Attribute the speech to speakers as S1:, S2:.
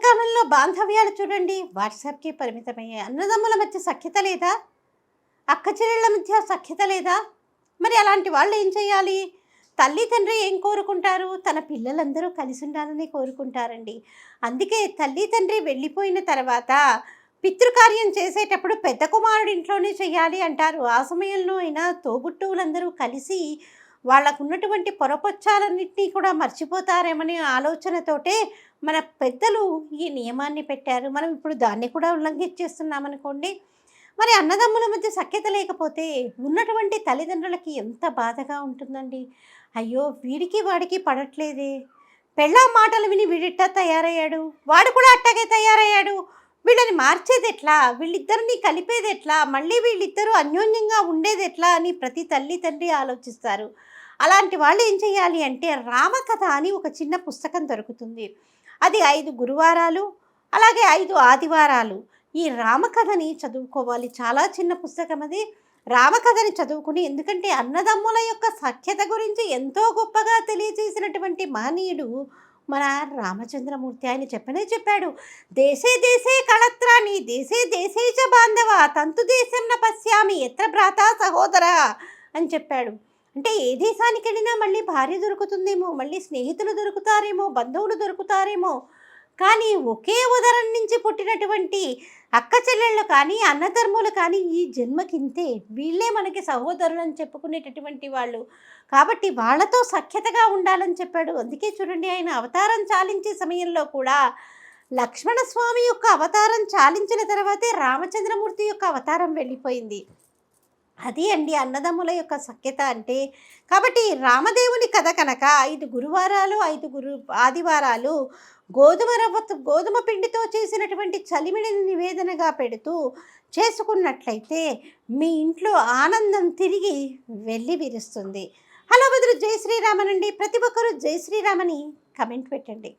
S1: కాలంలో బాంధవ్యాలు చూడండి వాట్సాప్కి పరిమితమయ్యాయి. అన్నదమ్ముల మధ్య సఖ్యత లేదా? అక్క చెల్లెళ్ళ మధ్య సఖ్యత లేదా? మరి అలాంటి వాళ్ళు ఏం చేయాలి? తల్లి తండ్రి ఏం కోరుకుంటారు? తన పిల్లలందరూ కలిసి ఉండాలని కోరుకుంటారండి. అందుకే తల్లి తండ్రి వెళ్ళిపోయిన తర్వాత పితృకార్యం చేసేటప్పుడు పెద్ద కుమారుడి ఇంట్లోనే చేయాలి అంటారు. ఆ సమయంలో అయినా తోబుట్టువులందరూ కలిసి వాళ్ళకున్నటువంటి పొరపొచ్చాలన్నింటినీ కూడా మర్చిపోతారేమనే ఆలోచనతోటే మన పెద్దలు ఈ నియమాన్ని పెట్టారు. మనం ఇప్పుడు దాన్ని కూడా ఉల్లంఘించేస్తున్నామనుకోండి. మరి అన్నదమ్ముల మధ్య సఖ్యత లేకపోతే ఉన్నటువంటి తల్లిదండ్రులకి ఎంత బాధగా ఉంటుందండి. అయ్యో! వీడికి వాడికి పడట్లేదే, పెళ్ళాం మాటలు విని వీడిట్టా తయారయ్యాడు, వాడు కూడా అట్టాగే తయారయ్యాడు, వీళ్ళని మార్చేదెట్లా, వీళ్ళిద్దరిని కలిపేదెట్లా, మళ్ళీ వీళ్ళిద్దరూ అన్యోన్యంగా ఉండేదెట్లా అని ప్రతి తల్లి తండ్రి ఆలోచిస్తారు. అలాంటి వాళ్ళు ఏం చేయాలి అంటే రామకథ అని ఒక చిన్న పుస్తకం దొరుకుతుంది. అది 5 గురువారాలు, అలాగే 5 ఆదివారాలు ఈ రామకథని చదువుకోవాలి. చాలా చిన్న పుస్తకం అది. రామకథని చదువుకుని, ఎందుకంటే అన్నదమ్ముల యొక్క సఖ్యత గురించి ఎంతో గొప్పగా తెలియజేసినటువంటి మహనీయుడు మన రామచంద్రమూర్తి. ఆయన చెప్పాడు, దేశే దేశే కళత్రాని దేశే దేశే చ బాంధవ తంతు దేశం న పశ్యామి ఎత్ర భ్రాత సహోదర అని చెప్పాడు. అంటే ఏ దేశానికి వెళ్ళినా మళ్ళీ భార్య దొరుకుతుందేమో, మళ్ళీ స్నేహితులు దొరుకుతారేమో, బంధువులు దొరుకుతారేమో, కానీ ఒకే ఉదరం నుంచి పుట్టినటువంటి అక్క చెల్లెళ్ళు కానీ అన్నదమ్ములు కానీ ఈ జన్మకింతే, వీళ్ళే మనకి సహోదరులు అని చెప్పుకునేటటువంటి వాళ్ళు. కాబట్టి వాళ్ళతో సఖ్యతగా ఉండాలని చెప్పాడు. అందుకే చూడండి, ఆయన అవతారం చాలించే సమయంలో కూడా లక్ష్మణస్వామి యొక్క అవతారం చాలించిన తర్వాతే రామచంద్రమూర్తి యొక్క అవతారం వెళ్ళిపోయింది. అది అండి అన్నదమ్ముల యొక్క సఖ్యత అంటే. కాబట్టి రామదేవుని కథ కనుక 5 గురువారాలు 5 ఆదివారాలు గోధుమ పిండితో చేసినటువంటి చలిమిడిని నివేదనగా పెడుతూ చేసుకున్నట్లయితే మీ ఇంట్లో ఆనందం తిరిగి వెళ్ళి విరుస్తుంది. హలో బదులు జై శ్రీరామనండి. ప్రతి ఒక్కరూ జై శ్రీరామని కమెంట్ పెట్టండి.